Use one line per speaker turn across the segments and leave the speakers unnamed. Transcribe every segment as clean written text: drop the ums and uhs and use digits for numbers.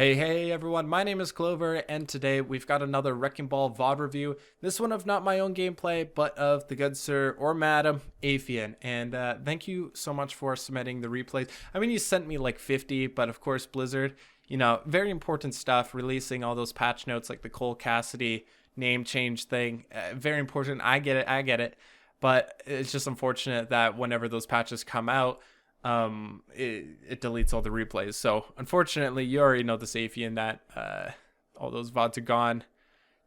Hey everyone, my name is Clover, and today we've got another Wrecking Ball VOD review. This one of not my own gameplay, but of the good sir or madam, Afian. And thank you so much for submitting the replays. I mean, you sent me like 50, but of course Blizzard, very important stuff, releasing all those patch notes like the Cole Cassidy name change thing. Very important, I get it. But it's just unfortunate that whenever those patches come out, it deletes all the replays. So unfortunately, you already know the safety in that all those VODs are gone,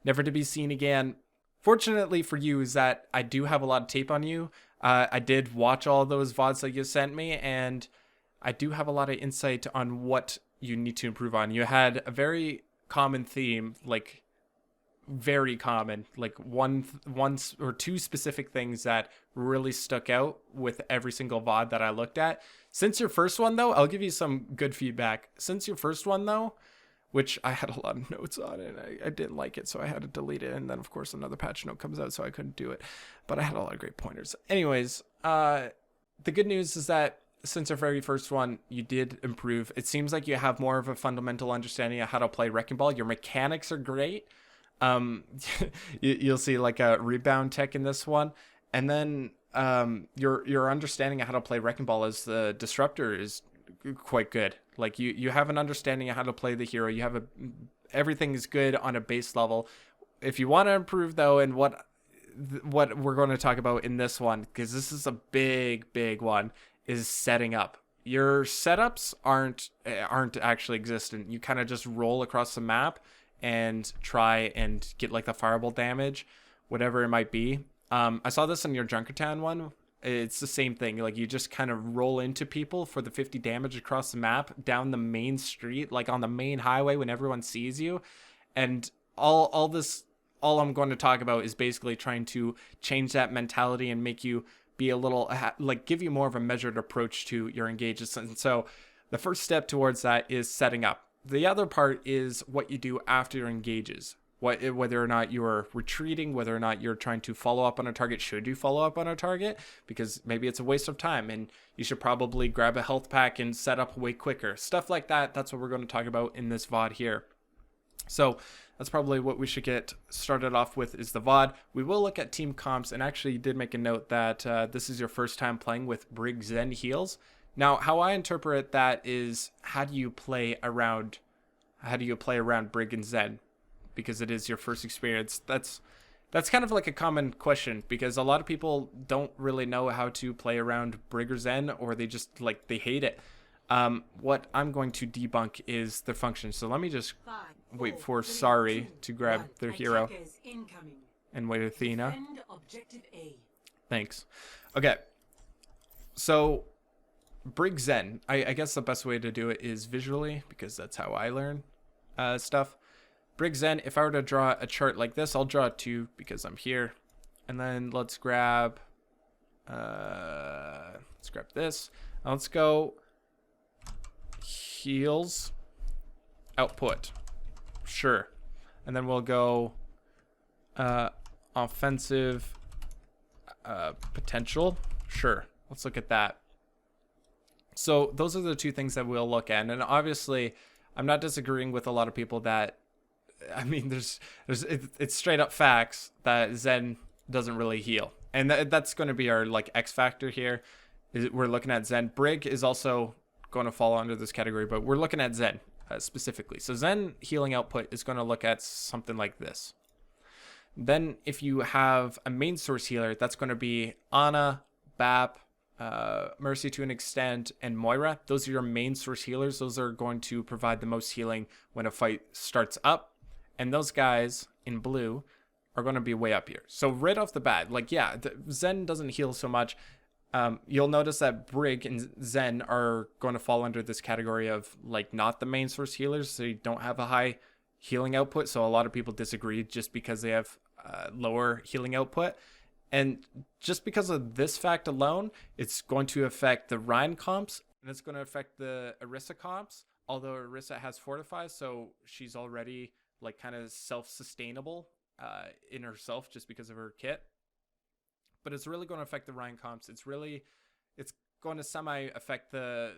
never to be seen again. Fortunately for you is that I do have a lot of tape on you. I did watch all those VODs that you sent me, and I do have a lot of insight on what you need to improve on. You had a very common theme, like very common, like one or two specific things that really stuck out with every single VOD that I looked at. Since your first one though, I'll give you some good feedback. Since your first one though, which I had a lot of notes on it, I didn't like it, so I had to delete it, and then of course another patch note comes out, so I couldn't do it, but I had a lot of great pointers. Anyways, the good news is that since our very first one, you did improve. It seems like you have more of a fundamental understanding of how to play Wrecking Ball. Your mechanics are great. You'll see like a rebound tech in this one, and then your understanding of how to play Wrecking Ball as the disruptor is quite good. Like you have an understanding of how to play the hero. You have everything is good on a base level. If you want to improve though, and what we're going to talk about in this one, because this is a big one, is setting up. Your setups aren't actually existent. You kind of just roll across the map and try and get like the fireball damage, whatever it might be. I saw this in your Junkertown one. It's the same thing. Like you just kind of roll into people for the 50 damage across the map down the main street, like on the main highway when everyone sees you. And all I'm going to talk about is basically trying to change that mentality and make you be a little like give you more of a measured approach to your engages. And so the first step towards that is setting up. The other part is what you do after your engages. Whether or not you're retreating, whether or not you're trying to follow up on a target. Should you follow up on a target? Because maybe it's a waste of time and you should probably grab a health pack and set up way quicker. Stuff like that. That's what we're going to talk about in this VOD here. So that's probably what we should get started off with, is the VOD. We will look at team comps, and actually you did make a note that this is your first time playing with Brig Zen heals. Now, how I interpret that is, how do you play around Brig and Zen? Because it is your first experience. That's kind of like a common question, because a lot of people don't really know how to play around Brig or Zen, or they just they hate it. What I'm going to debunk is their function. So let me just wait for Sari to grab their hero and wait Athena. Thanks. Okay. So Brig Zen, I guess the best way to do it is visually, because that's how I learn stuff. Brig Zen, if I were to draw a chart like this, I'll draw two because I'm here. And then let's grab this. Now let's go heals, output. Sure. And then we'll go offensive potential. Sure. Let's look at that. So those are the two things that we'll look at. And obviously, I'm not disagreeing with a lot of people that, I mean, it's straight up facts that Zen doesn't really heal. And that's going to be our X factor here. We're looking at Zen. Brig is also going to fall under this category, but we're looking at Zen specifically. So Zen healing output is going to look at something like this. Then if you have a main source healer, that's going to be Ana, Bap, Mercy to an extent, and Moira. Those are your main source healers. Those are going to provide the most healing when a fight starts up. And those guys in blue are going to be way up here. So right off the bat, Zen doesn't heal so much. You'll notice that Brig and Zen are going to fall under this category of not the main source healers. So you don't have a high healing output. So a lot of people disagree just because they have lower healing output. And just because of this fact alone, it's going to affect the Ryan comps, and it's going to affect the Orisa comps. Although Orisa has Fortify, so she's already kind of self-sustainable in herself just because of her kit. But it's really going to affect the Ryan comps. It's going to semi affect the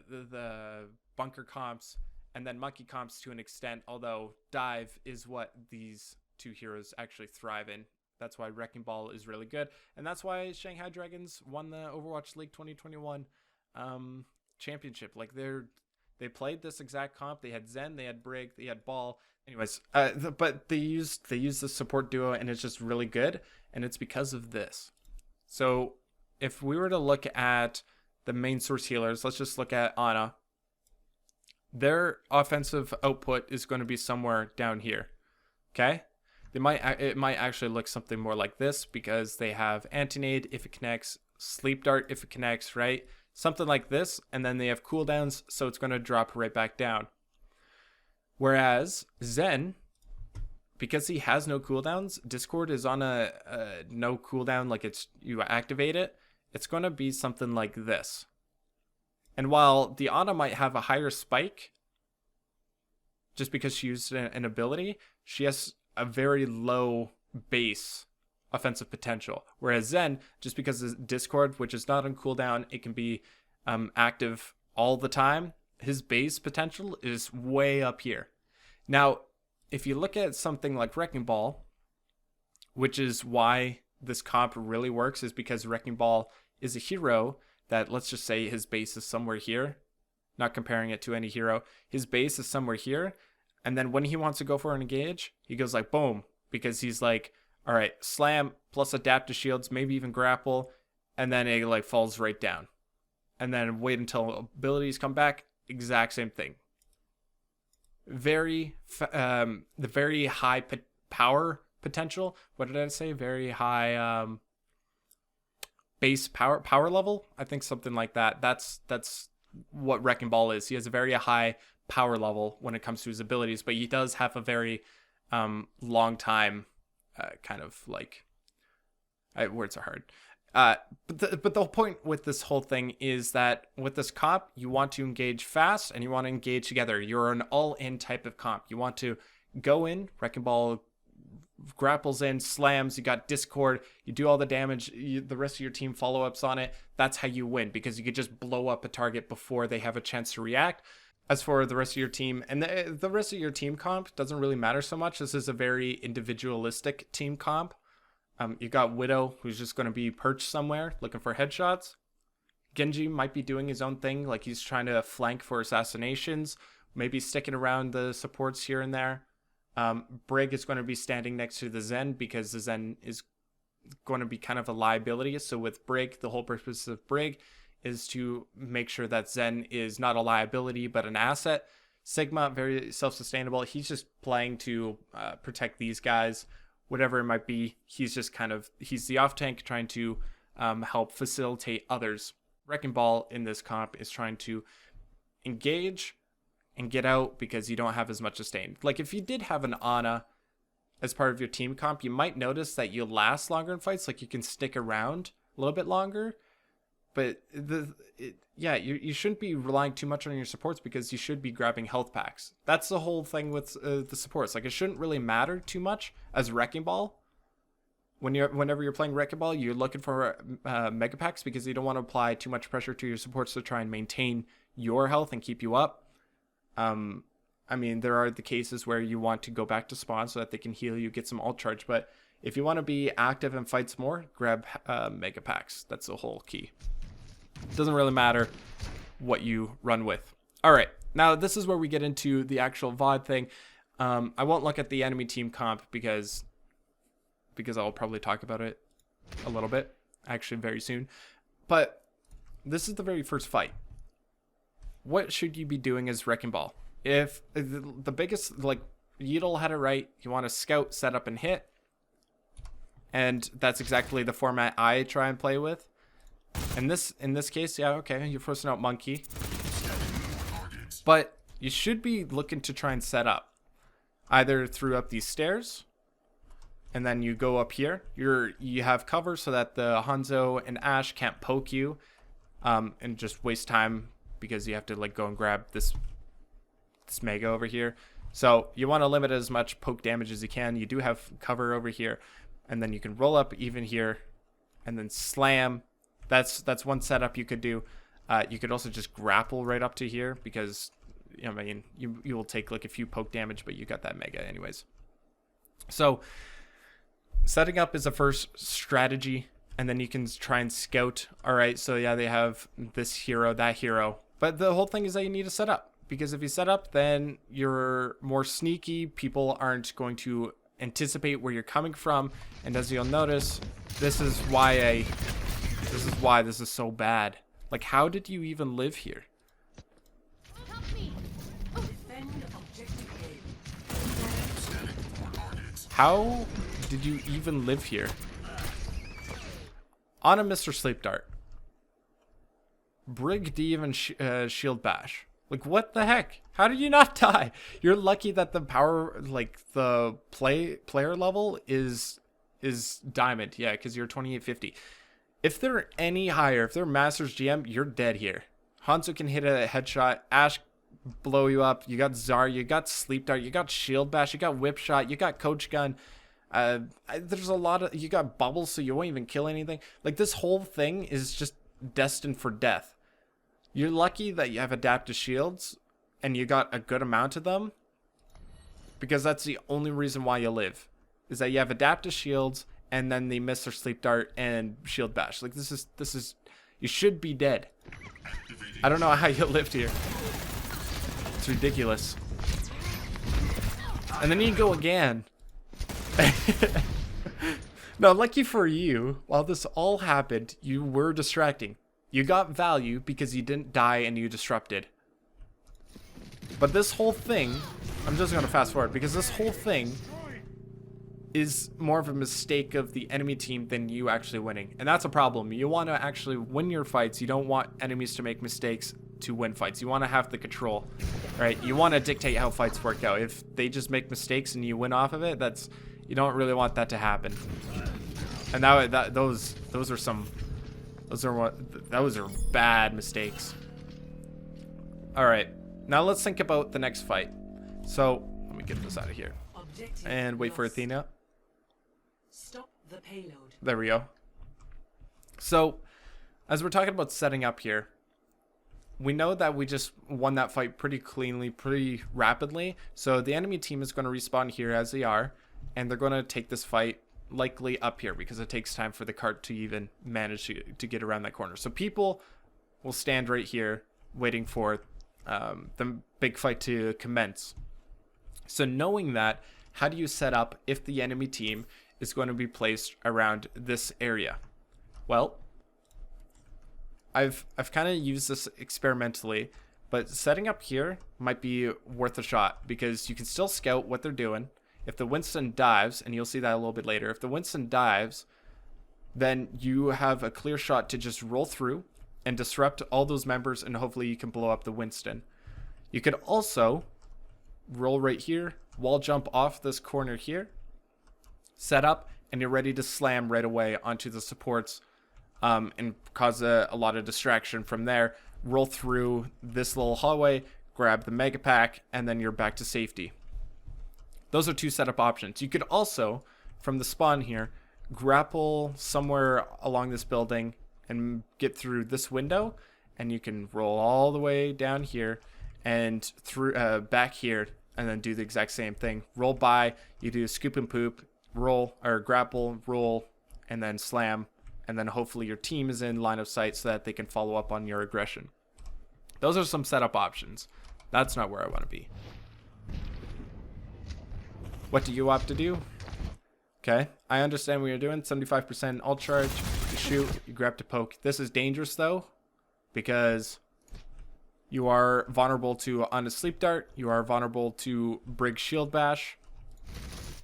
bunker comps and then monkey comps to an extent, although dive is what these two heroes actually thrive in. That's why Wrecking Ball is really good, and that's why Shanghai Dragons won the Overwatch League 2021 championship. Like they played this exact comp. They had Zen, they had Brig, they had Ball. Anyways, but they used the support duo, and it's just really good, and it's because of this. So if we were to look at the main source healers, let's just look at Ana. Their offensive output is going to be somewhere down here. Okay? It might actually look something more like this, because they have Anti-Nade if it connects, Sleep Dart if it connects, right? Something like this, and then they have cooldowns, so it's going to drop right back down. Whereas Zen, because he has no cooldowns, Discord is on a no cooldown, like you activate it, it's going to be something like this. And while the Ana might have a higher spike, just because she used an ability, she has a very low base offensive potential. Whereas Zen, just because of Discord, which is not on cooldown, it can be active all the time, his base potential is way up here. Now, if you look at something like Wrecking Ball, which is why this comp really works, is because Wrecking Ball is a hero that, let's just say his base is somewhere here, not comparing it to any hero, his base is somewhere here, and then when he wants to go for an engage, he goes like boom, because he's like, all right, slam plus adapt to shields, maybe even grapple, and then it like falls right down. And then wait until abilities come back, exact same thing. The very high power potential. What did I say? Very high base power level. I think something like that. That's what Wrecking Ball is. He has a very high power level when it comes to his abilities, but he does have a very long time kind of like words are hard. But the whole point with this whole thing is that with this comp, you want to engage fast and you want to engage together. You're an all-in type of comp. You want to go in, Wrecking Ball grapples in, slams, you got Discord, you do all the damage, the rest of your team follow-ups on it. That's how you win, because you could just blow up a target before they have a chance to react. As for the rest of your team, and the rest of your team comp doesn't really matter so much. This is a very individualistic team comp. You got Widow, who's just going to be perched somewhere looking for headshots. Genji might be doing his own thing, like he's trying to flank for assassinations, maybe sticking around the supports here and there. Brig is going to be standing next to the Zen, because the Zen is going to be kind of a liability. So with Brig, the whole purpose of Brig is to make sure that Zen is not a liability but an asset. Sigma, very self-sustainable. He's just playing to protect these guys, whatever it might be. He's the off tank trying to help facilitate others. Wrecking Ball in this comp is trying to engage and get out, because you don't have as much sustain. Like if you did have an Ana as part of your team comp, you might notice that you last longer in fights, like you can stick around a little bit longer. But you shouldn't be relying too much on your supports, because you should be grabbing health packs. That's the whole thing with the supports. Like it shouldn't really matter too much as Wrecking Ball. Whenever you're playing Wrecking Ball, you're looking for mega packs, because you don't want to apply too much pressure to your supports to try and maintain your health and keep you up. I mean, there are the cases where you want to go back to spawn so that they can heal you, get some ult charge. But if you want to be active in fights more, grab mega packs. That's the whole key. It doesn't really matter what you run with. All right, now this is where we get into the actual VOD thing. I won't look at the enemy team comp because I'll probably talk about it a little bit, actually very soon. But this is the very first fight. What should you be doing as Wrecking Ball? If the biggest, like Yolo had it right, you want to scout, set up, and hit. And that's exactly the format I try and play with. And in this case, yeah, okay, you're forcing out Monkey. But you should be looking to try and set up. Either through up these stairs, and then you go up here. You have cover so that the Hanzo and Ashe can't poke you and just waste time, because you have to like go and grab this Mega over here. So you want to limit as much poke damage as you can. You do have cover over here, and then you can roll up even here and then slam. That's one setup you could do. You could also just grapple right up to here, because I mean, you will take like a few poke damage, but you got that mega anyways. So setting up is the first strategy, and then you can try and scout. All right, so yeah, they have this hero, that hero, but the whole thing is that you need to set up, because if you set up, then you're more sneaky. People aren't going to anticipate where you're coming from, and as you'll notice, this is why this is so bad. Like, how did you even live here? How did you even live here? On a Mr. Sleep Dart. Brig D even shield bash. Like, what the heck? How did you not die? You're lucky that the power, like the player level is diamond. Yeah, because you're 2850. If they're any higher, if they're Masters GM, you're dead here. Hanzo can hit a headshot. Ash blow you up. You got Zarya, you got Sleep Dart, you got Shield Bash, you got Whip Shot, you got Coach Gun. There's a lot of, you got bubbles, so you won't even kill anything. Like, this whole thing is just destined for death. You're lucky that you have adaptive shields and you got a good amount of them, because that's the only reason why you live, is that you have adaptive shields and then they miss their Sleep Dart and Shield Bash. Like, this is you should be dead. I don't know how you lived here. It's ridiculous. And then you go again. No, lucky for you, while this all happened, you were distracting. You got value because you didn't die and you disrupted. But this whole thing, I'm just going to fast forward, because this whole thing is more of a mistake of the enemy team than you actually winning. And that's a problem. You want to actually win your fights. You don't want enemies to make mistakes to win fights. You want to have the control, right? You want to dictate how fights work out. If they just make mistakes and you win off of it, you don't really want that to happen. And those are bad mistakes. All right, now let's think about the next fight. So let me get this out of here and wait for Athena.
Stop the payload.
There we go. So as we're talking about setting up here, we know that we just won that fight pretty cleanly, pretty rapidly. So the enemy team is going to respawn here as they are, and they're going to take this fight likely up here, because it takes time for the cart to even manage to get around that corner. So people will stand right here waiting for the big fight to commence. So knowing that, how do you set up if the enemy team is going to be placed around this area? Well, I've kind of used this experimentally, but setting up here might be worth a shot, because you can still scout what they're doing. If the Winston dives, and you'll see that a little bit later, if the Winston dives, then you have a clear shot to just roll through and disrupt all those members, and hopefully you can blow up the Winston. You could also roll right here, wall jump off this corner here, set up, and you're ready to slam right away onto the supports, and cause a lot of distraction from there. Roll through this little hallway, grab the mega pack, and then you're back to safety. Those are two setup options. You could also, from the spawn here, grapple somewhere along this building and get through this window, and you can roll all the way down here and through back here, and then do the exact same thing. Roll by, you do scoop and poop, roll, or grapple, roll, and then slam, and then hopefully your team is in line of sight so that they can follow up on your aggression. Those are some setup options. That's not where I want to be. What do you opt to do? Okay, I understand what you're doing. 75% ult charge. You shoot, you grab to poke. This is dangerous though, because you are vulnerable to on a Sleep Dart. You are vulnerable to Brig Shield Bash,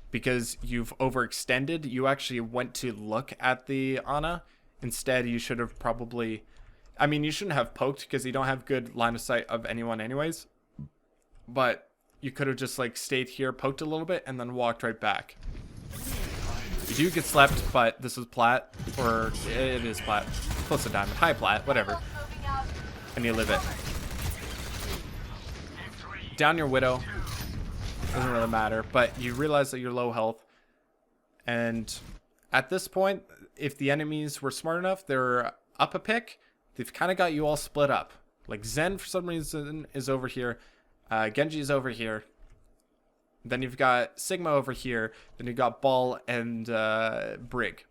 because you've overextended. You actually went to look at the Ana. Instead, you should have probably, I mean, you shouldn't have poked because you don't have good line of sight of anyone anyways. But you could have just like stayed here, poked a little bit, and then walked right back. You do get slept, but this is plat, or it is plat, close to diamond, high plat, whatever. And you live it. Down your Widow. Doesn't really matter, but you realize that you're low health. And at this point, if the enemies were smart enough, they're up a pick. They've kind of got you all split up. Like Zen, for some reason, is over here. Genji's over here. Then you've got Sigma over here. Then you've got Ball and Brig.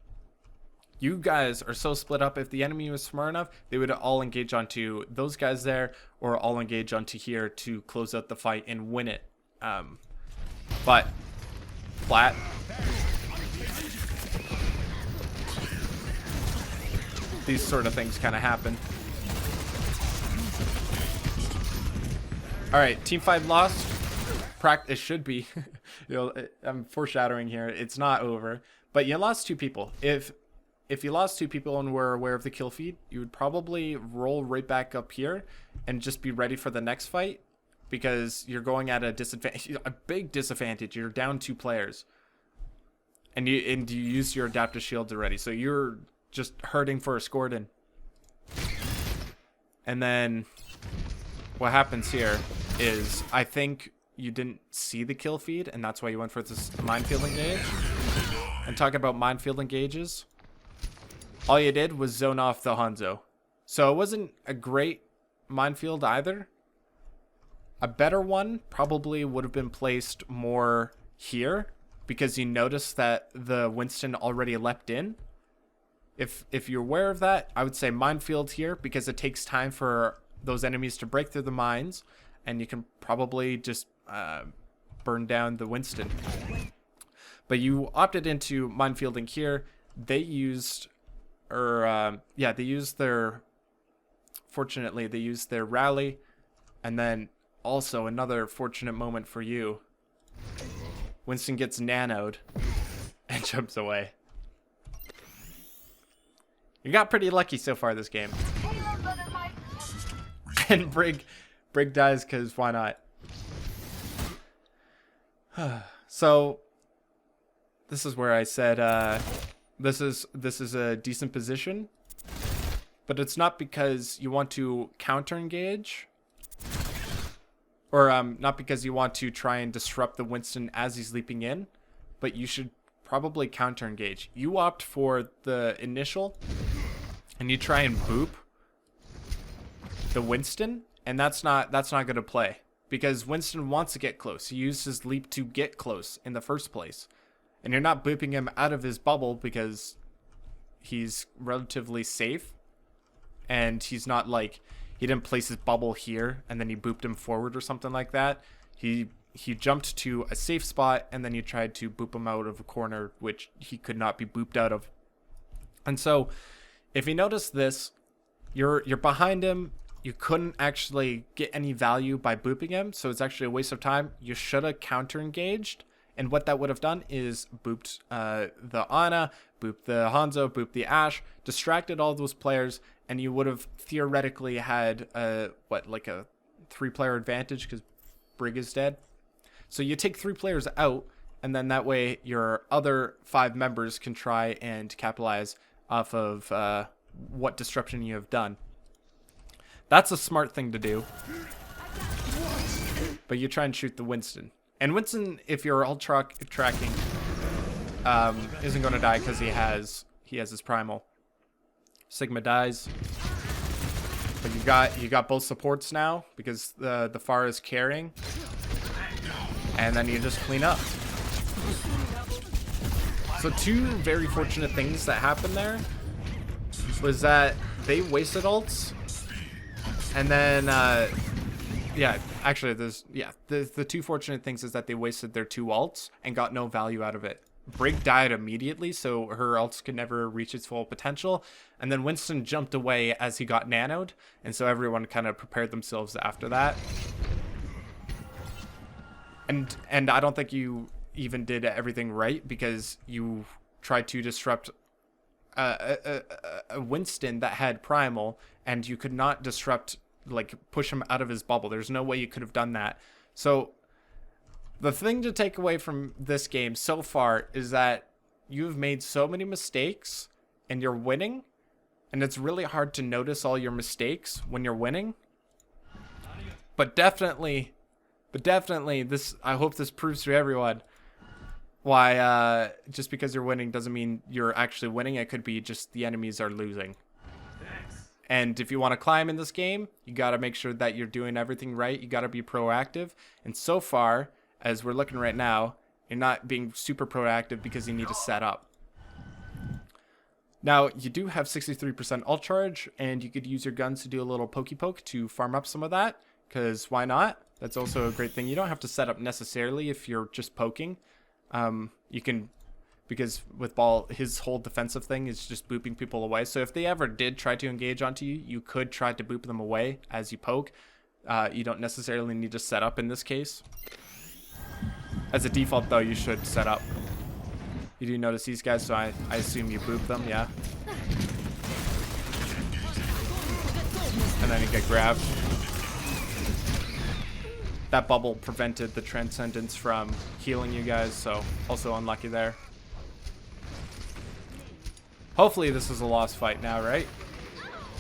You guys are so split up. If the enemy was smart enough, they would all engage onto those guys there, or all engage onto here to close out the fight and win it. But flat. These sort of things kind of happen. All right, Team 5 lost. It should be. I'm foreshadowing here. It's not over, but you lost 2 people. If you lost 2 people and were aware of the kill feed, you would probably roll right back up here and just be ready for the next fight, because you're going at a disadvantage, a big disadvantage. You're down 2 players, and you used your adaptive shields already, so you're just hurting for a Scorden. And then what happens here is, I think you didn't see the kill feed, and that's why you went for this Minefield engage. And talking about Minefield engages, all you did was zone off the Hanzo. So it wasn't a great Minefield either. A better one probably would have been placed more here, because you noticed that the Winston already leapt in. If you're aware of that, I would say Minefield here, because it takes time for those enemies to break through the mines, and you can probably just burn down the Winston. But you opted into Minefielding here. They used, fortunately, they used their rally, and then also another fortunate moment for you. Winston gets nanoed and jumps away. You got pretty lucky so far this game. And Brig dies because why not? So this is where I said this is a decent position, but it's not because you want to counter engage, or not because you want to try and disrupt the Winston as he's leaping in, but you should probably counter engage. You opt for the initial, and you try and boop the Winston, and that's not going to play, because Winston wants to get close. He used his leap to get close in the first place, and you're not booping him out of his bubble because he's relatively safe, and he's not like, he didn't place his bubble here and then he booped him forward or something like that. He jumped to a safe spot, and then you tried to boop him out of a corner which he could not be booped out of. And so if you notice this, you're behind him. You couldn't actually get any value by booping him, so it's actually a waste of time. You should have counter engaged, and what that would have done is booped the Ana, booped the Hanzo, booped the Ashe, distracted all those players, and you would have theoretically had like a 3-player advantage, because Brig is dead. So you take 3 players out, and then that way your other 5 members can try and capitalize off of what disruption you have done. That's a smart thing to do. But you try and shoot the Winston. And Winston, if you're all tracking, isn't going to die because he has his primal. Sigma dies. But you got both supports now, because the Pharah is carrying. And then you just clean up. So 2 very fortunate things that happened there was that they wasted ults, and then the 2 fortunate things is that they wasted their 2 ults and got no value out of it. Brig died immediately, so her ults could never reach its full potential, and then Winston jumped away as he got nanoed, and so everyone kind of prepared themselves after that. And I don't think you even did everything right, because you tried to disrupt a Winston that had primal, and you could not disrupt, like, push him out of his bubble. There's no way you could have done that. So the thing to take away from this game so far is that you've made so many mistakes and you're winning, and it's really hard to notice all your mistakes when you're winning. But definitely this, I hope this proves to everyone why just because you're winning doesn't mean you're actually winning. It could be just the enemies are losing. And if you want to climb in this game, you got to make sure that you're doing everything right. You got to be proactive. And so far, as we're looking right now, you're not being super proactive because you need to set up. Now, you do have 63% ult charge, and you could use your guns to do a little pokey poke to farm up some of that, because why not? That's also a great thing. You don't have to set up necessarily if you're just poking. You can... Because with Ball, his whole defensive thing is just booping people away. So if they ever did try to engage onto you, you could try to boop them away as you poke. You don't necessarily need to set up in this case. As a default, though, you should set up. You do notice these guys, so I assume you boop them, yeah. And then you get grabbed. That bubble prevented the Transcendence from healing you guys, so also unlucky there. Hopefully this is a lost fight now, right?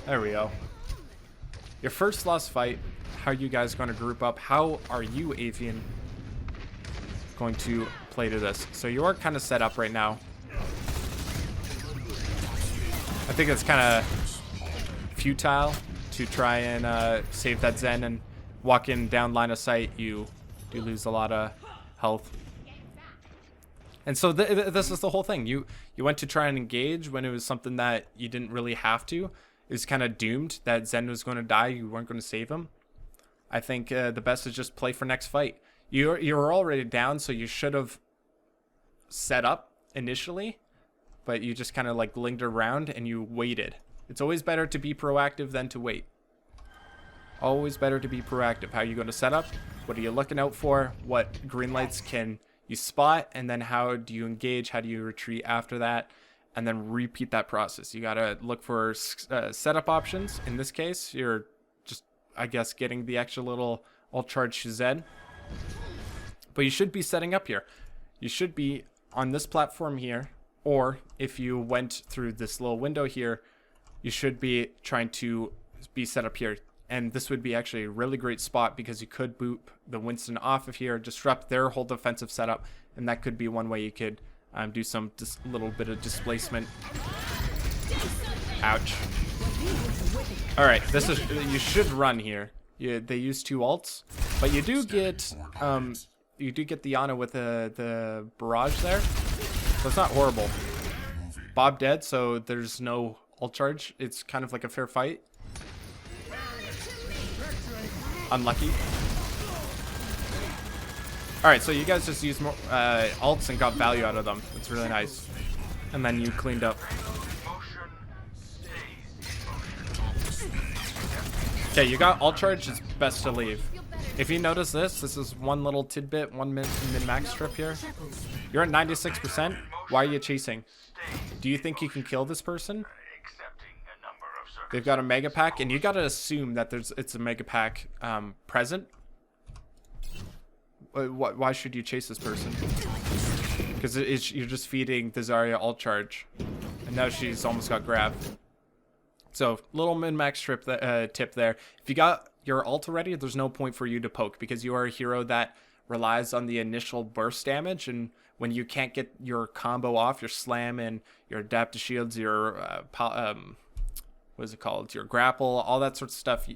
There we go. Your first lost fight. How are you guys going to group up? How are you, Avian, going to play to this? So you are kind of set up right now. I think it's kind of futile to try and save that Zen and walk in down line of sight. You do lose a lot of health. And so this is the whole thing. You went to try and engage when it was something that you didn't really have to. It was kind of doomed that Zen was going to die. You weren't going to save him. I think the best is just play for next fight. You're already down, so you should have set up initially, but you just kind of like lingered around and you waited. It's always better to be proactive than to wait. Always better to be proactive. How are you going to set up? What are you looking out for? What green lights can you spot, and then how do you engage? How do you retreat after that? And then repeat that process. You got to look for setup options. In this case, you're just, I guess, getting the extra little ult charge Zen. But you should be setting up here. You should be on this platform here, or if you went through this little window here, you should be trying to be set up here. And this would be actually a really great spot because you could boop the Winston off of here, disrupt their whole defensive setup, and that could be one way you could do some little bit of displacement. Ouch. All right, this is, you should run here. They use 2 ults, but you do get the Ana with the barrage there, so it's not horrible. Bob dead, so there's no ult charge. It's kind of like a fair fight. Unlucky. Alright, so you guys just used more ults and got value out of them. It's really nice. And then you cleaned up. Okay, you got ult charge. It's best to leave. If you notice this is one little tidbit, one min-max strip here. You're at 96%. Why are you chasing? Do you think you can kill this person? They've got a mega pack, and you gotta assume that it's a mega pack present. Why should you chase this person? Because you're just feeding the Zarya ult charge, and now she's almost got grabbed. So little min-max tip there. If you got your ult already, there's no point for you to poke because you are a hero that relies on the initial burst damage, and when you can't get your combo off, your slam and your adaptive shields, your what is it called, your grapple, all that sort of stuff,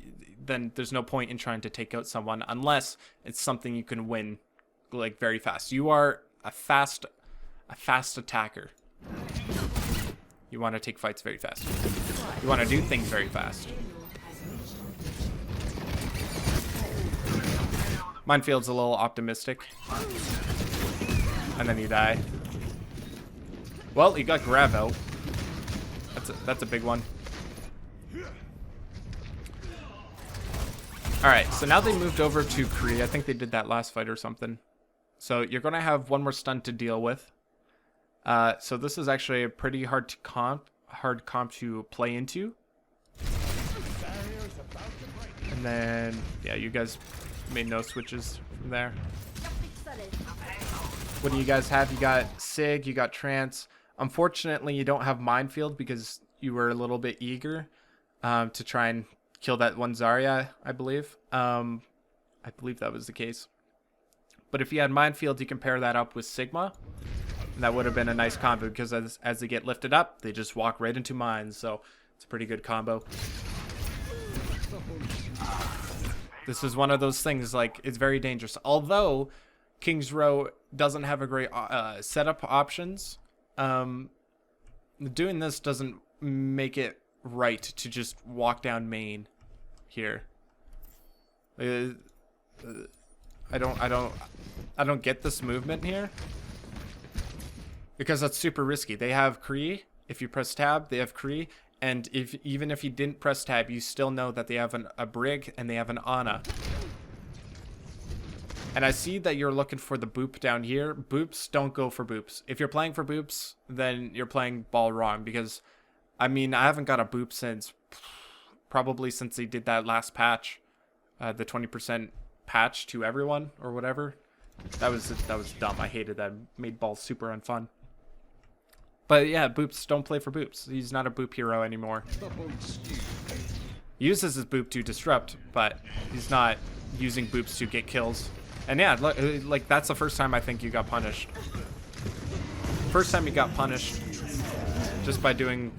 then there's no point in trying to take out someone unless it's something you can win like very fast. You are a fast attacker. You want to take fights very fast. You want to do things very fast. Minefield's a little optimistic. And then you die. Well, you got grab out. That's a big one. Alright, so now they moved over to Kree. I think they did that last fight or something. So you're going to have one more stun to deal with. So this is actually a pretty hard comp to play into. And then, yeah, you guys made no switches from there. What do you guys have? You got Sig, you got Trance. Unfortunately, you don't have Minefield because you were a little bit eager to try and kill that one Zarya, I believe. I believe that was the case. But if you had Minefield, you can pair that up with Sigma. And that would have been a nice combo because as they get lifted up, they just walk right into mines. So it's a pretty good combo. This is one of those things, like, it's very dangerous. Although King's Row doesn't have a great setup options, doing this doesn't make it right to just walk down main here. I don't get this movement here because that's super risky. They have Kree. If you press tab, they have Kree. And even if you didn't press tab, you still know that they have a Brig and they have an Ana. And I see that you're looking for the boop down here. Boops, don't go for boops. If you're playing for boops, then you're playing ball wrong. Because, I mean, I haven't got a boop since, probably since they did that last patch. The 20% patch to everyone or whatever. That was dumb. I hated that. It made ball super unfun. But yeah, boops, don't play for boops. He's not a boop hero anymore. He uses his boop to disrupt, but he's not using boops to get kills. And yeah, like that's the first time I think you got punished. First time you got punished just by doing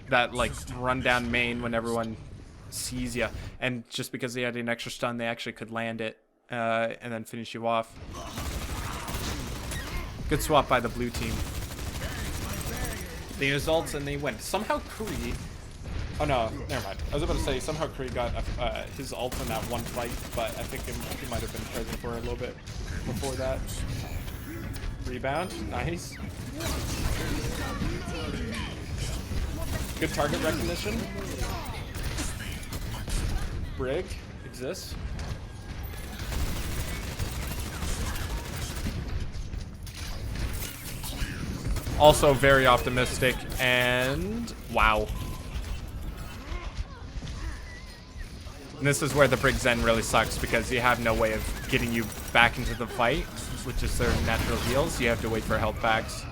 that, like, run down main when everyone sees you. And just because they had an extra stun, they actually could land it and then finish you off. Good swap by the blue team. They use ults and they win. Somehow Kree... Oh no, never mind. I was about to say, somehow Kree got his ult in that one fight, but I think he might have been present for a little bit before that. Rebound, nice. Good target recognition. Brig exists. Also very optimistic, and wow. And this is where the Brig Zen really sucks, because you have no way of getting you back into the fight, which is their natural heals. You have to wait for health packs.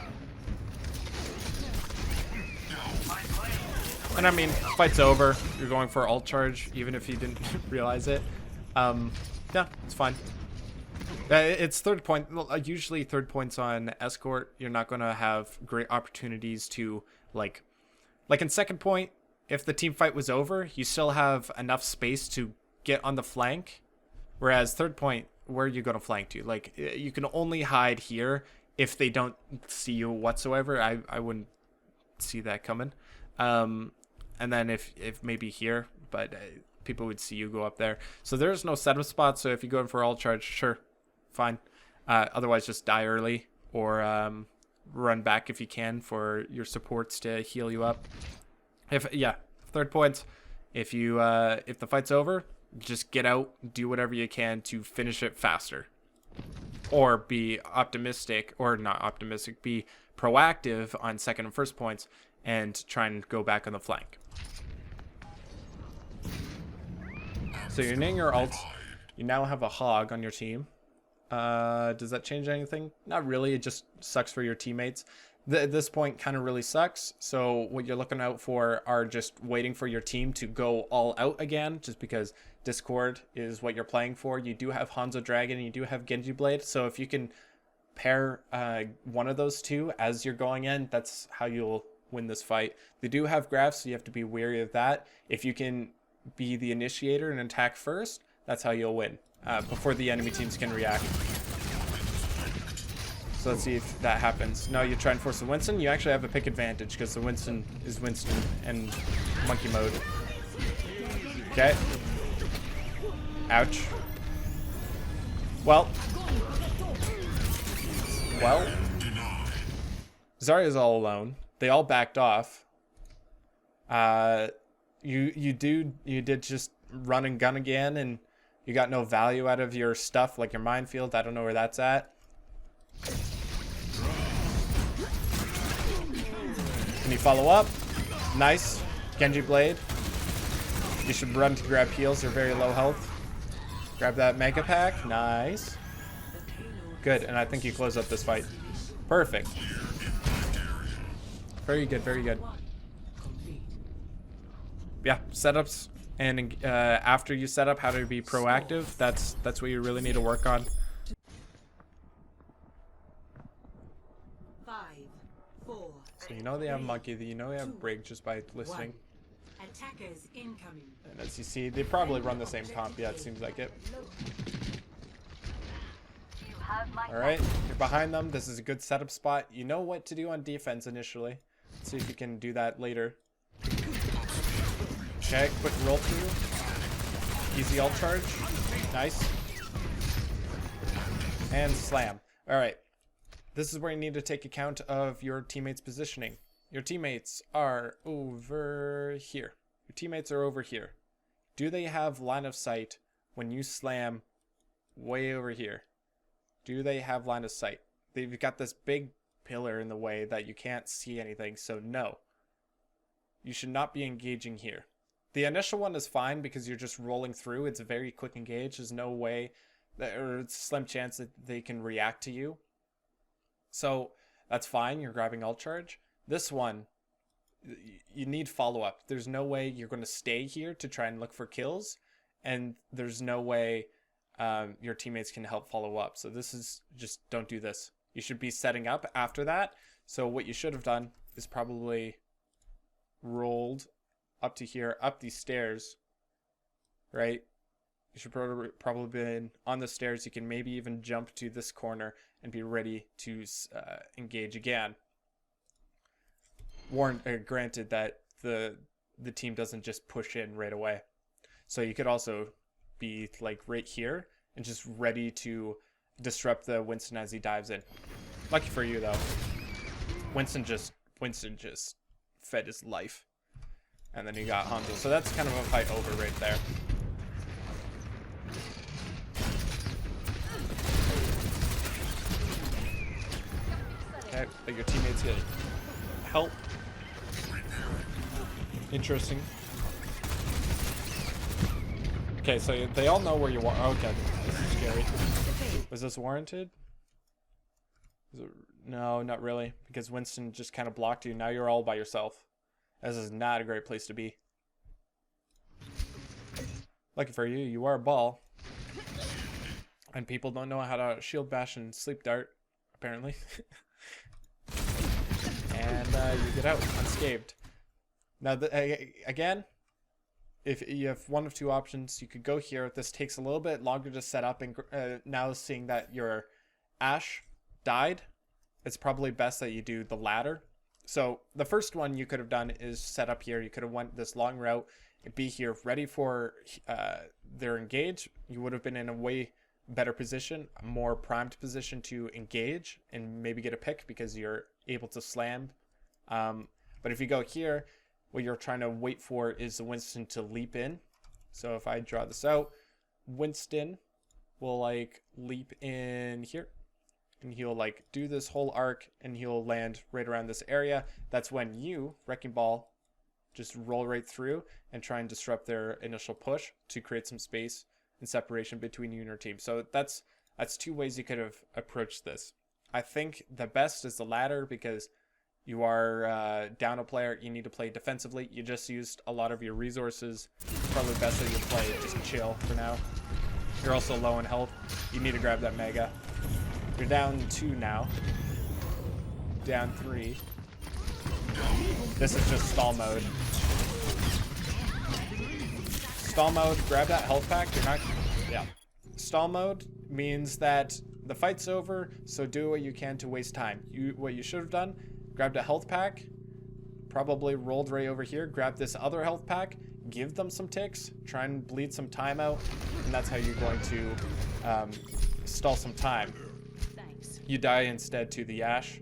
And I mean, fight's over. You're going for ult charge, even if you didn't realize it. Yeah, it's fine. It's third point. Usually third points on escort, you're not going to have great opportunities to, like in second point, if the team fight was over, you still have enough space to get on the flank. Whereas third point, where are you going to flank to? Like, you can only hide here if they don't see you whatsoever. I wouldn't see that coming. And then if maybe here, but people would see you go up there. So there's no setup spot. So if you go in for ult charge, sure. Fine. Otherwise, just die early or run back if you can for your supports to heal you up. Third point. If the fight's over, just get out, do whatever you can to finish it faster, or be optimistic, or not optimistic, be proactive on second and first points and try and go back on the flank. So you're naing your ults. You now have a hog on your team. Does that change anything? Not really. It just sucks for your teammates. This point kind of really sucks. So what you're looking out for are just waiting for your team to go all out again, just because Discord is what you're playing for. You do have Hanzo Dragon and you do have Genji Blade. So if you can pair one of those two as you're going in, that's how you'll win this fight. They do have graphs, so you have to be wary of that. If you can be the initiator and attack first, that's how you'll win. Before the enemy teams can react. So let's see if that happens. No, you try and force the Winston. You actually have a pick advantage because the Winston is Winston and monkey mode. Okay. Ouch. Well. Zarya's all alone. They all backed off. You did just run and gun again, and you got no value out of your stuff, like your Minefield. I don't know where that's at. Can you follow up? Nice. Genji Blade. You should run to grab heals. They're very low health. Grab that Mega Pack. Nice. Good, and I think you close up this fight. Perfect. Very good, very good. Yeah, setups. And after you set up, how to be proactive. That's what you really need to work on.
5, 4.
So you know they have monkey. You know they have Brig just by listening.
An Attackers incoming.
And as you see, they probably run the same comp. Yeah, it seems like it. Alright, you're behind them. This is a good setup spot. You know what to do on defense initially. Let's see if you can do that later. Okay, quick roll through. Easy ult charge. Nice. And slam. Alright. This is where you need to take account of your teammates' positioning. Your teammates are over here. Your teammates are over here. Do they have line of sight when you slam way over here? Do they have line of sight? They've got this big pillar in the way that you can't see anything, so no. You should not be engaging here. The initial one is fine because you're just rolling through. It's a very quick engage. There's no way, or it's a slim chance that they can react to you. So that's fine. You're grabbing ult charge. This one, you need follow-up. There's no way you're going to stay here to try and look for kills, and there's no way your teammates can help follow up. So this is just, don't do this. You should be setting up after that. So what you should have done is probably rolled up to here, up these stairs, right? You should probably been on the stairs. You can maybe even jump to this corner and be ready to engage again. Granted that the team doesn't just push in right away. So you could also be like right here and just ready to disrupt the Winston as he dives in. Lucky for you though, Winston just fed his life. And then you got Hanzo. So that's kind of a fight over right there. Okay, but your teammates get help. Interesting. Okay, so they all know where you are. Okay, this is scary. Was this warranted? No, not really. Because Winston just kind of blocked you. Now you're all by yourself. This is not a great place to be. Lucky for you, you are a ball. And people don't know how to shield bash and sleep dart, apparently. And you get out unscathed. Now, again, if you have one of two options, you could go here. This takes a little bit longer to set up, and now seeing that your Ashe died, it's probably best that you do the latter. So the first one you could have done is set up here. You could have went this long route, be here ready for their engage. You would have been in a way better position, a more primed position to engage and maybe get a pick because you're able to slam. But if you go here, what you're trying to wait for is the Winston to leap in. So if I draw this out, Winston will like leap in here. And he'll like do this whole arc and he'll land right around this area. That's when you, Wrecking Ball, just roll right through and try and disrupt their initial push to create some space and separation between you and your team. So that's two ways you could have approached this. I think the best is the latter because you are down a player. You need to play defensively. You just used a lot of your resources. Probably best that you play just chill for now. You're also low in health. You need to grab that Mega. You're down 2 now. Down 3. This is just stall mode. Stall mode, grab that health pack. You're not... Yeah. Stall mode means that the fight's over, so do what you can to waste time. What you should have done, grabbed a health pack, probably rolled right over here, grab this other health pack, give them some ticks, try and bleed some time out, and that's how you're going to stall some time. You die instead to the Ashe.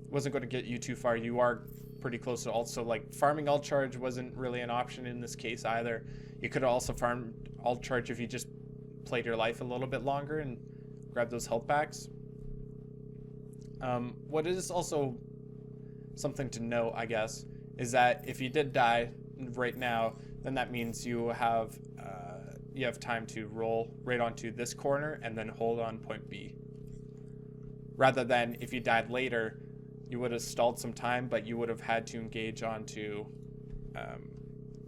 Wasn't going to get you too far. You are pretty close to ult, so like farming ult charge wasn't really an option in this case either. You could have also farmed ult charge if you just played your life a little bit longer and grabbed those health packs. What is also something to note, I guess, is that if you did die right now, then that means you have time to roll right onto this corner and then hold on point B. Rather than if you died later, you would have stalled some time, but you would have had to engage onto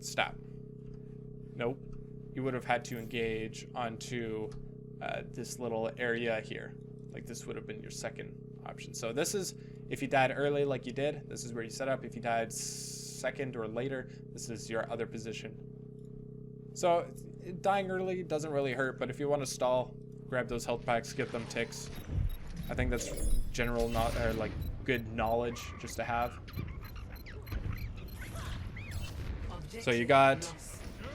stop. Nope. You would have had to engage onto this little area here. Like this would have been your second option. So this is If you died early like you did, this is where you set up. If you died second or later, this is your other position. So dying early doesn't really hurt, but if you want to stall, grab those health packs, get them ticks. I think that's general, not or like good knowledge just to have. So you got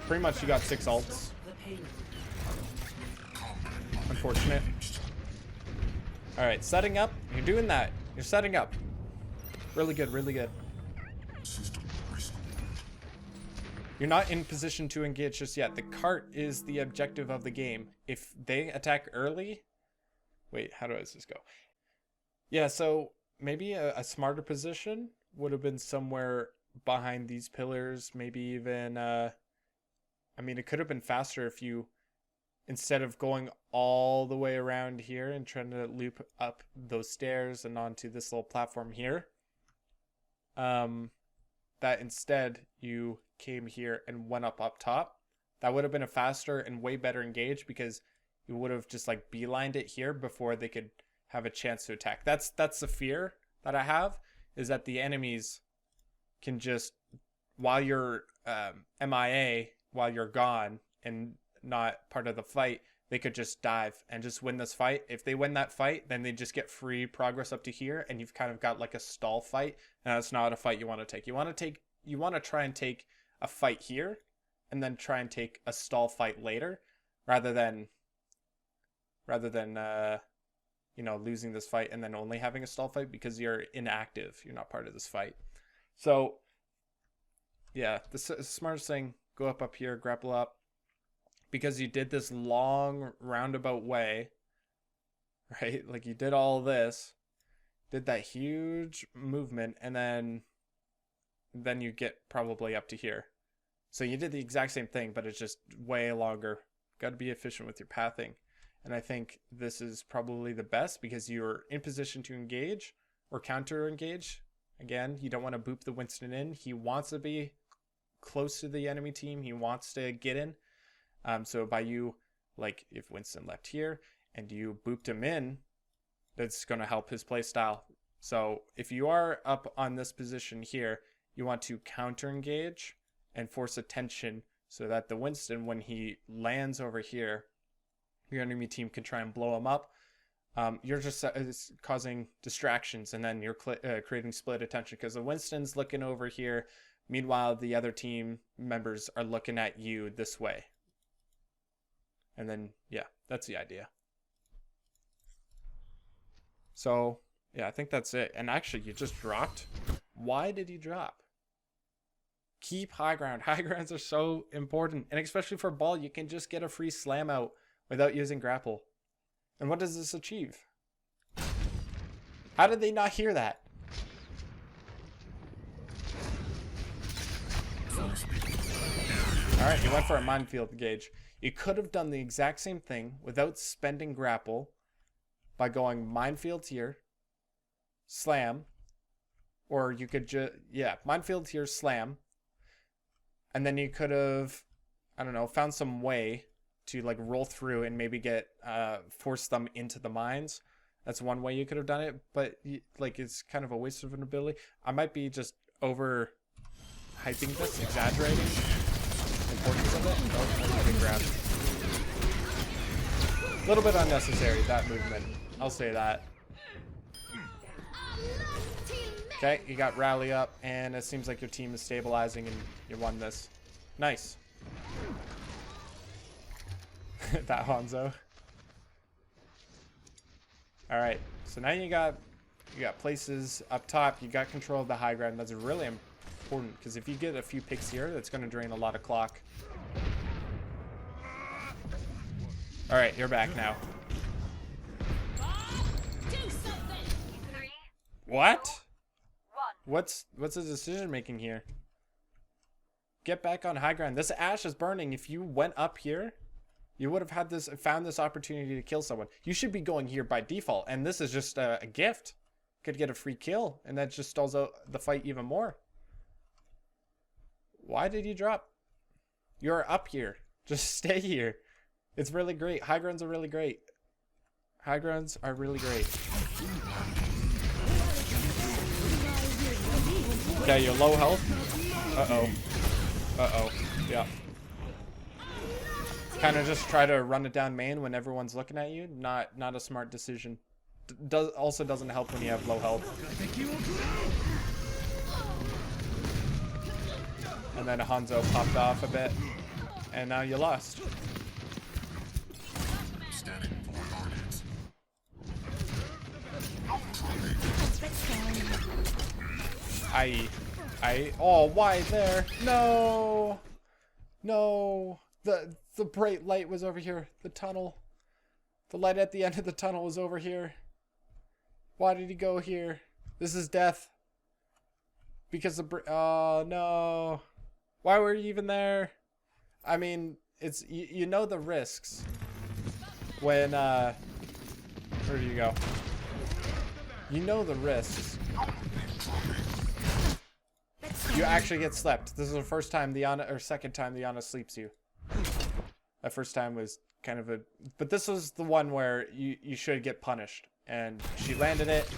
pretty much you got 6 ults. Unfortunate. All right, setting up. You're doing that. You're setting up. Really good, really good. You're not in position to engage just yet. The cart is the objective of the game. If they attack early... Wait, how does this go? Yeah, so maybe a smarter position would have been somewhere behind these pillars. Maybe even... I mean, it could have been faster if you... Instead of going all the way around here and trying to loop up those stairs and onto this little platform here. That instead you came here and went up top. That would have been a faster and way better engage because you would have just like beelined it here before they could have a chance to attack. That's the fear that I have, is that the enemies can just, while you're MIA, while you're gone and not part of the fight, they could just dive and just win this fight. If they win that fight, then they just get free progress up to here, and you've kind of got like a stall fight, and that's not a fight you want to take. You want to try and take a fight here and then try and take a stall fight later, rather than you know, losing this fight and then only having a stall fight because you're inactive, you're not part of this fight. So yeah, the smartest thing, go up here, grapple up, because you did this long roundabout way, right? Like you did all this, did that huge movement, and then you get probably up to here. So you did the exact same thing, but it's just way longer. Got to be efficient with your pathing. And I think this is probably the best because you're in position to engage or counter engage. Again, you don't want to boop the Winston in. He wants to be close to the enemy team. He wants to get in. So by you, like if Winston left here and you booped him in, that's going to help his play style. So if you are up on this position here, you want to counter engage and force attention so that the Winston, when he lands over here, your enemy team can try and blow him up. You're just causing distractions, and then you're creating split attention because the Winston's looking over here. Meanwhile, the other team members are looking at you this way. And then, yeah, that's the idea. So, yeah, I think that's it. And actually, you just dropped. Why did you drop? Keep high ground. High grounds are so important. And especially for ball, you can just get a free slam out without using grapple. And what does this achieve? How did they not hear that? Alright, you went for a minefield gauge. You could have done the exact same thing without spending grapple by going minefield here, slam, or you could just, yeah, minefield here, slam, and then you could have, I don't know, found some way to like roll through and maybe get, force them into the mines. That's one way you could have done it, but like it's kind of a waste of an ability. I might be just over hyping this, exaggerating importance of it. Oh, getting grabbed. A little bit unnecessary, that movement. I'll say that. Okay, you got rally up, and it seems like your team is stabilizing, and you won this. Nice. That Hanzo. All right, so now you got places up top. You got control of the high ground. That's really important because if you get a few picks here, that's going to drain a lot of clock. All right, you're back now. What? What's the decision making here? Get back on high ground. This ash is burning. If you went up here, you would have had found this opportunity to kill someone. You should be going here by default, and this is just a gift. Could get a free kill, and that just stalls out the fight even more. Why did you drop? You're up here. Just stay here. It's really great. High grounds are really great. High grounds are really great. Okay, you're low health. Uh-oh. Uh-oh. Yeah. Kind of just try to run it down main when everyone's looking at you. Not a smart decision. Also doesn't help when you have low health. And then Hanzo popped off a bit. And now you lost. Oh, why there? No! No! The bright light was over here. The tunnel. The light at the end of the tunnel was over here. Why did he go here? This is death. Because the oh no. Why were you even there? I mean, it's you know the risks. When where do you go? You know the risks. You actually get slept. This is the first time the Ana, or second time the Ana sleeps you. That first time was kind of a, but this was the one where you should get punished, and she landed it,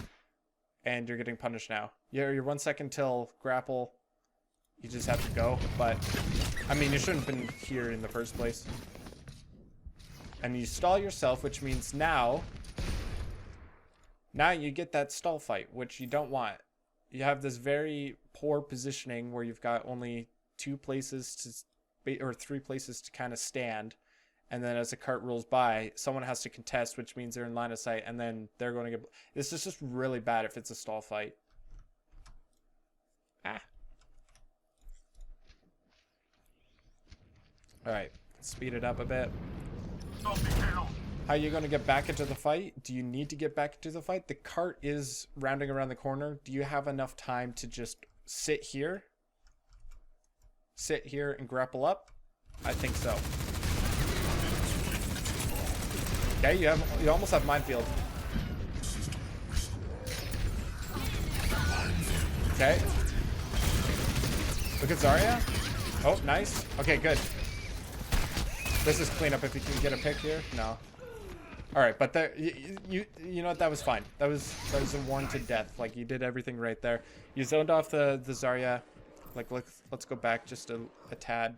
and you're getting punished now. You're 1 second till grapple. You just have to go, but I mean, you shouldn't have been here in the first place. And you stall yourself, which means now you get that stall fight, which you don't want. You have this very poor positioning where you've got only 2 places to, or 3 places to kind of stand, and then as the cart rolls by, someone has to contest, which means they're in line of sight, and then they're going to get. This is just really bad if it's a stall fight. Ah. All right, speed it up a bit. How are you going to get back into the fight? Do you need to get back into the fight? The cart is rounding around the corner. Do you have enough time to just sit here? Sit here and grapple up? I think so. Okay, you almost have Minefield. Okay. Look at Zarya. Oh, nice. Okay, good. This is cleanup if you can get a pick here. No. All right, but there, you know what? That was fine. That was a warranted death. Like, you did everything right there. You zoned off the Zarya. Like, let's go back just a tad.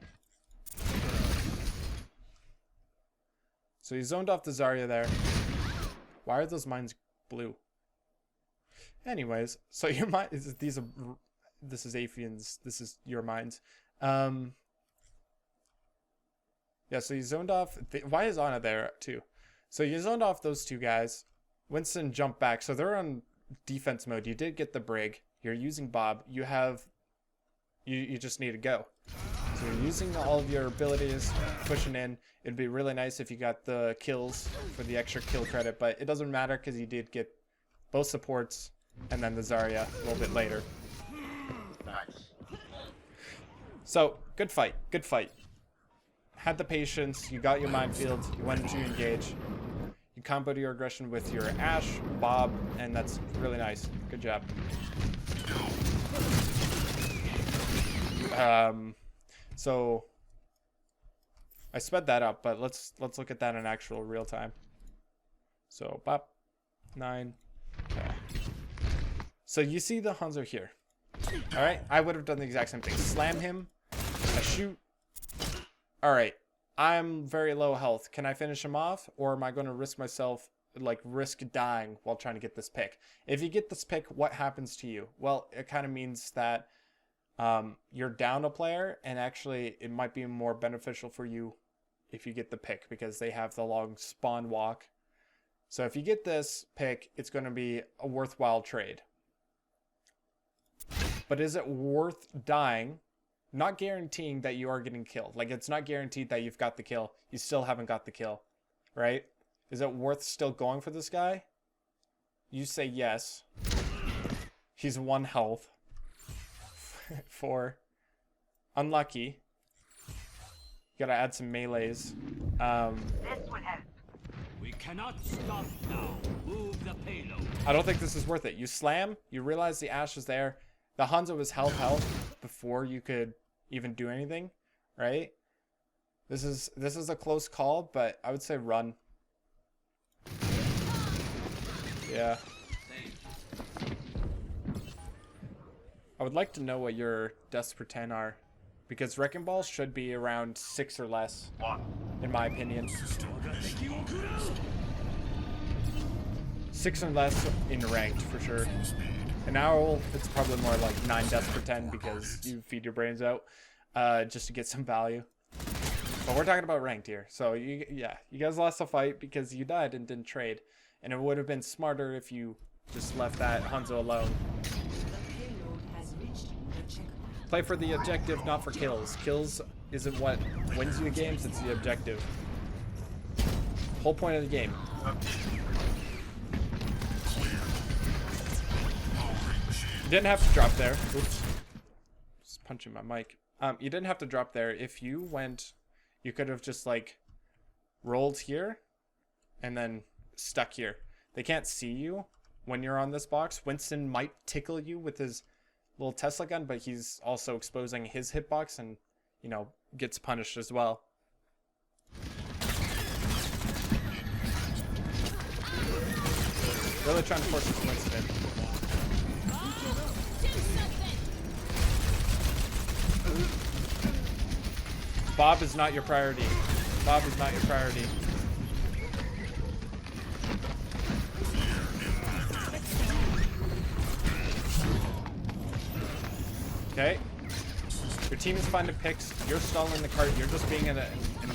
So you zoned off the Zarya there. Why are those mines blue? Anyways, so your mine this is Aphian's. This is your mines. Yeah, so you zoned off. Why is Ana there too? So you zoned off those 2 guys. Winston jumped back. So they're on defense mode. You did get the Brig. You're using Bob. You have... You just need to go. So you're using all of your abilities, pushing in. It'd be really nice if you got the kills for the extra kill credit, but it doesn't matter because you did get both supports and then the Zarya a little bit later. Nice. So, good fight. Good fight. Had the patience, you got your Minefield, you went into engage, you comboed your aggression with your Ashe, Bob, and that's really nice. Good job. So I sped that up, but let's look at that in actual real time. So Bop 9. Okay. So you see the Hanzo here. All right, I would have done the exact same thing. Slam him, I shoot. All right, I'm very low health. Can I finish him off, or am I going to risk myself, like risk dying while trying to get this pick? If you get this pick, what happens to you? Well, it kind of means that you're down a player, and actually it might be more beneficial for you if you get the pick because they have the long spawn walk. So if you get this pick, it's going to be a worthwhile trade. But is it worth dying? Not guaranteeing that you are getting killed. Like, it's not guaranteed that you've got the kill. You still haven't got the kill, right? Is it worth still going for this guy? You say yes. He's 1 health. 4. Unlucky. You gotta add some melees.
This would help.
We cannot stop now. Move the payload.
I don't think this is worth it. You slam, you realize the Ashe is there. The Hanzo was health before you could even do anything, right? This is a close call, but I would say run. Yeah. I would like to know what your deaths per 10 are. Because Wrecking Balls should be around 6 or less, in my opinion. 6 or less in ranked, for sure. An owl, it's probably more like 9 deaths per 10 because you feed your brains out just to get some value. But we're talking about ranked here. So, you guys lost the fight because you died and didn't trade. And it would have been smarter if you just left that Hanzo alone.
The payload has reached the checkpoint.
Play for the objective, not for kills. Kills isn't what wins you the games, it's the objective. Whole point of the game. You didn't have to drop there. Oops. Just punching my mic. You didn't have to drop there. If you went, you could have just like rolled here and then stuck here. They can't see you when you're on this box. Winston might tickle you with his little Tesla gun, but he's also exposing his hitbox and, you know, gets punished as well. Really trying to force this Winston. Bob is not your priority. Bob is not your priority. Okay. Your team is finding picks. You're stalling the cart. You're just being a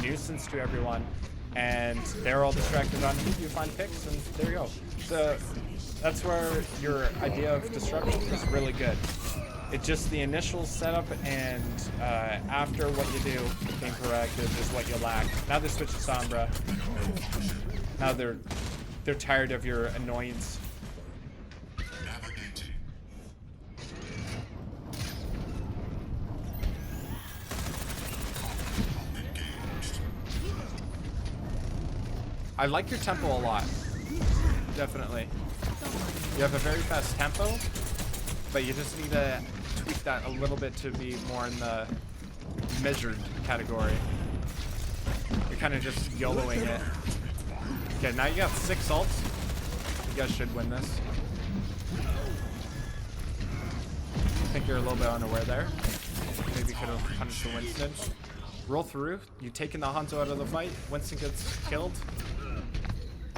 nuisance to everyone. And they're all distracted on you. You find picks, and there you go. So that's where your idea of disruption is really good. It's just the initial setup, and after what you do, being proactive is what you lack. Now they switch to Sombra. Now they're tired of your annoyance. I like your tempo a lot. Definitely. You have a very fast tempo, but you just need to tweak that a little bit to be more in the measured category. You're kind of just YOLOing it. Okay, now you got 6 ults. You guys should win this. I think you're a little bit unaware there. Maybe could have punished the Winston. Roll through. You've taken the Hanzo out of the fight. Winston gets killed.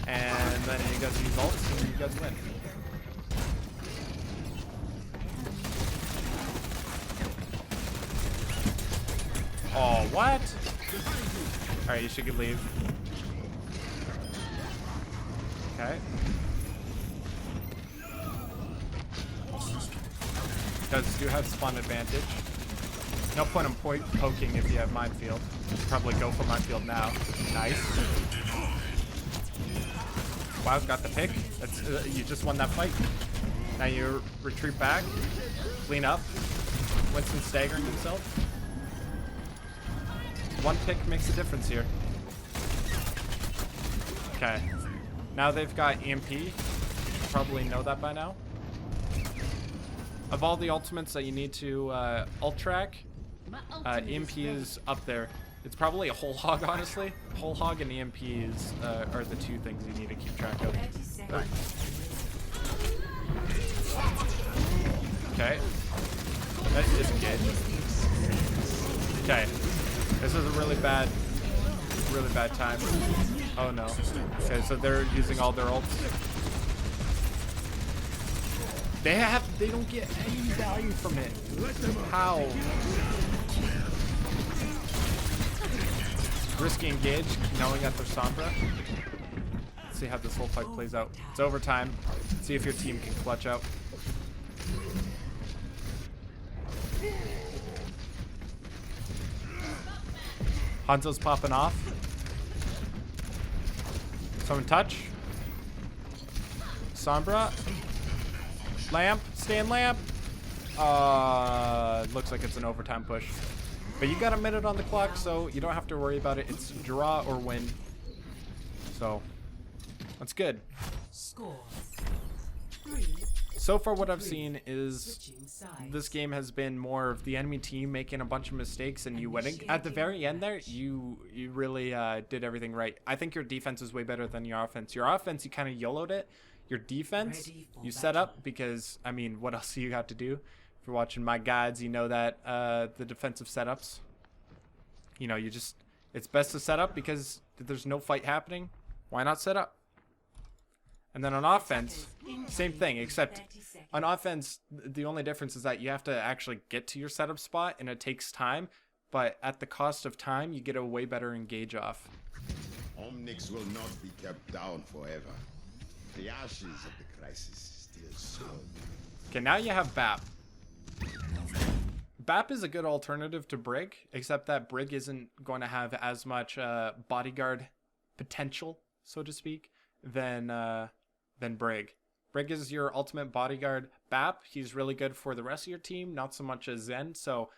And then you guys use ults and you guys win. Oh, what? Alright, you should get leave. Okay. You guys do have spawn advantage. No point in poking if you have Minefield. Probably go for Minefield now. Nice. Wow's got the pick. That's you just won that fight. Now you retreat back, clean up. Winston staggering himself. One pick makes a difference here. Okay. Now they've got EMP. You should probably know that by now. Of all the ultimates that you need to ult track, EMP is up there. It's probably a whole hog, honestly. Whole hog and EMP are the 2 things you need to keep track of. Okay. That isn't good. Okay. This is a really bad time. Oh no. Okay, so they're using all their ults. They don't get any value from it. How? Risky engage, knowing that they're Sombra. Let's see how this whole fight plays out. It's overtime. See if your team can clutch out. Hanzo's popping off. Someone touch. Sombra. Lamp. Stay in lamp. Looks like it's an overtime push. But you got a minute on the clock, so you don't have to worry about it. It's draw or win. So, that's good.
Score 3.
So far what I've seen is this game has been more of the enemy team making a bunch of mistakes and you winning. At the very end there, you really did everything right. I think your defense is way better than your offense. Your offense, you kind of YOLO'd it. Your defense, you set up because, I mean, what else do you got to do? you're watching my guides, you know that the defensive setups, you know, it's best to set up because there's no fight happening. Why not set up? And then on offense, same thing, except on offense, the only difference is that you have to actually get to your setup spot, and it takes time. But at the cost of time, you get a way better engage off.
Omnix will not be kept down forever. The ashes of the crisis still sown.
Okay, now you have BAP. BAP is a good alternative to Brig, except that Brig isn't going to have as much bodyguard potential, so to speak, than Brig. Brig is your ultimate bodyguard. BAP, he's really good for the rest of your team, not so much as Zen. So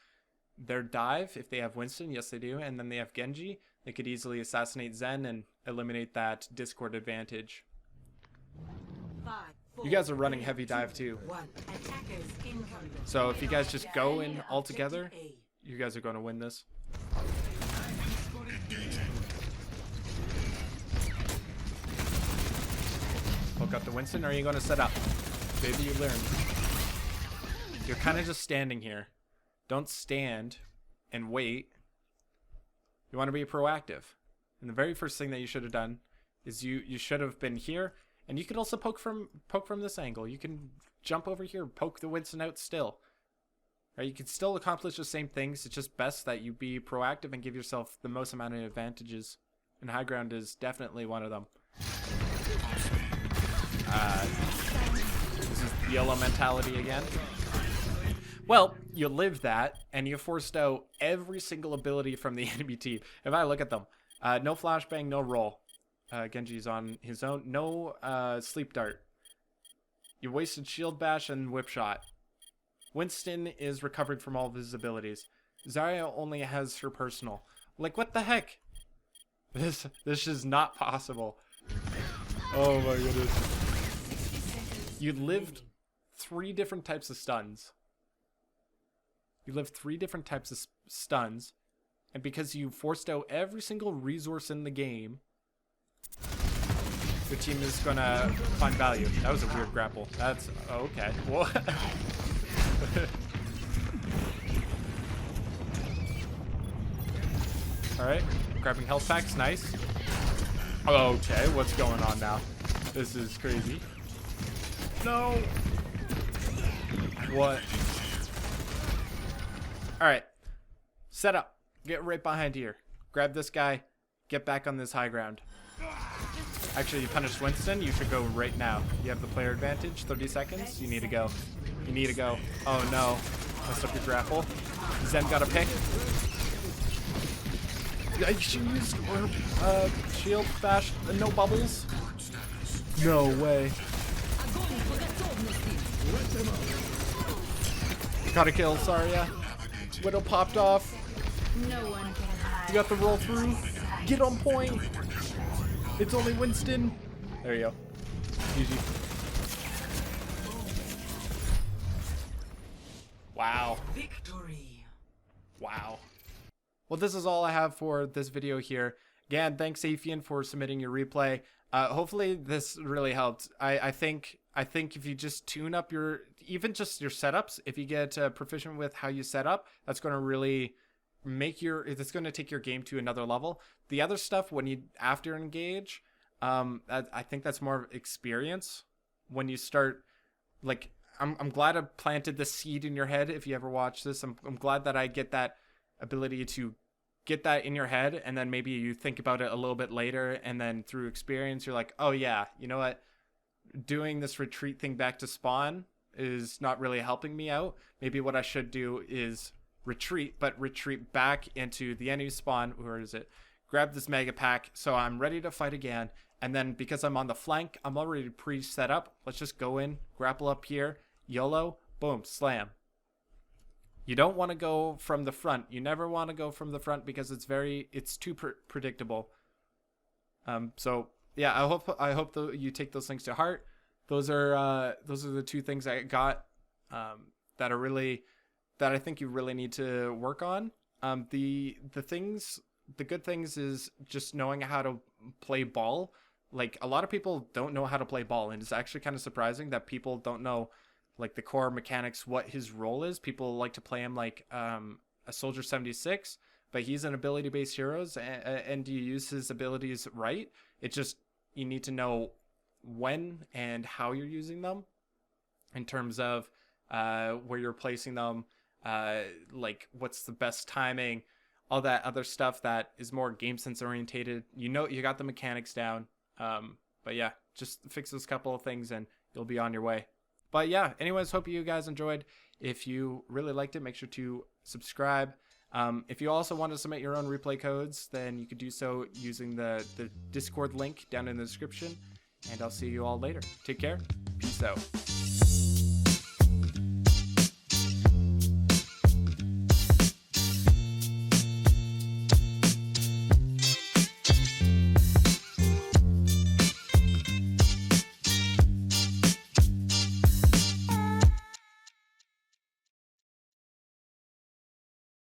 their dive, if they have Winston, yes they do, and then they have Genji, they could easily assassinate Zen and eliminate that Discord advantage.
5, 4,
You guys are running heavy dive too.
1. Attackers incoming.
So if you guys just go in all together, you guys are going to win this. Poke up the Winston, or are you going to set up? Maybe you learn. You're kind of just standing here. Don't stand and wait. You want to be proactive. And the very first thing that you should have done is you should have been here. And you can also poke from this angle. You can jump over here, poke the Winston out still. Right? You can still accomplish the same things. It's just best that you be proactive and give yourself the most amount of advantages. And high ground is definitely one of them. This is the Yolo mentality again. Well, you lived that, and you forced out every single ability from the enemy team. If I look at them, no flashbang, no roll. Genji's on his own. No sleep dart. You wasted shield bash and whip shot. Winston is recovered from all of his abilities. Zarya only has her personal. Like, what the heck? This is not possible. Oh my goodness. You lived 3 different types of stuns. You lived 3 different types of stuns. And because you forced out every single resource in the game, your team is gonna find value. That was a weird grapple. That's okay. What? Alright, grabbing health packs, nice. Okay, what's going on now? This is crazy. No! What? Alright. Set up. Get right behind here. Grab this guy. Get back on this high ground. Actually, you punished Winston. You should go right now. You have the player advantage. 30 seconds. You need to go. You need to go. Oh no. Messed up your grapple. Zen got a pick. I should use shield bash. No bubbles. No way. Got a kill, Zarya. Widow popped off.
No one can hide.
You got the roll through. Get on point. It's only Winston. There you go. GG. Wow.
Victory.
Wow. Well, this is all I have for this video here. Again, thanks Afian for submitting your replay. Hopefully this really helped. I think if you just tune up even just your setups, if you get proficient with how you set up, that's going to really it's going to take your game to another level. The other stuff, when you after engage, I think that's more experience. When you start, like, I'm glad I planted the seed in your head. If you ever watch this, I'm glad that I get that ability to get that in your head, and then maybe you think about it a little bit later, and then through experience you're like, oh yeah, you know what, doing this retreat thing back to spawn is not really helping me out. Maybe what I should do is retreat, but retreat back into the enemy spawn. Where is it? Grab this mega pack so I'm ready to fight again, and then because I'm on the flank, I'm already pre-set up. Let's just go in, grapple up here, YOLO, boom, slam. You don't want to go from the front. You never want to go from the front because it's too predictable. So yeah, I hope you take those things to heart. Those are the 2 things I got that I think you really need to work on. The good things is just knowing how to play ball. Like, a lot of people don't know how to play ball, and it's actually kind of surprising that people don't know like the core mechanics, what his role is. People like to play him like a Soldier 76, but he's an ability-based heroes, and do you use his abilities right? It just, you need to know when and how you're using them in terms of where you're placing them, like what's the best timing, all that other stuff that is more game sense orientated. You know, you got the mechanics down. But yeah, just fix those couple of things and you'll be on your way. But yeah, anyways, hope you guys enjoyed. If you really liked it, make sure to subscribe. If you also want to submit your own replay codes, then you could do so using the Discord link down in the description. And I'll see you all later. Take care. Peace out.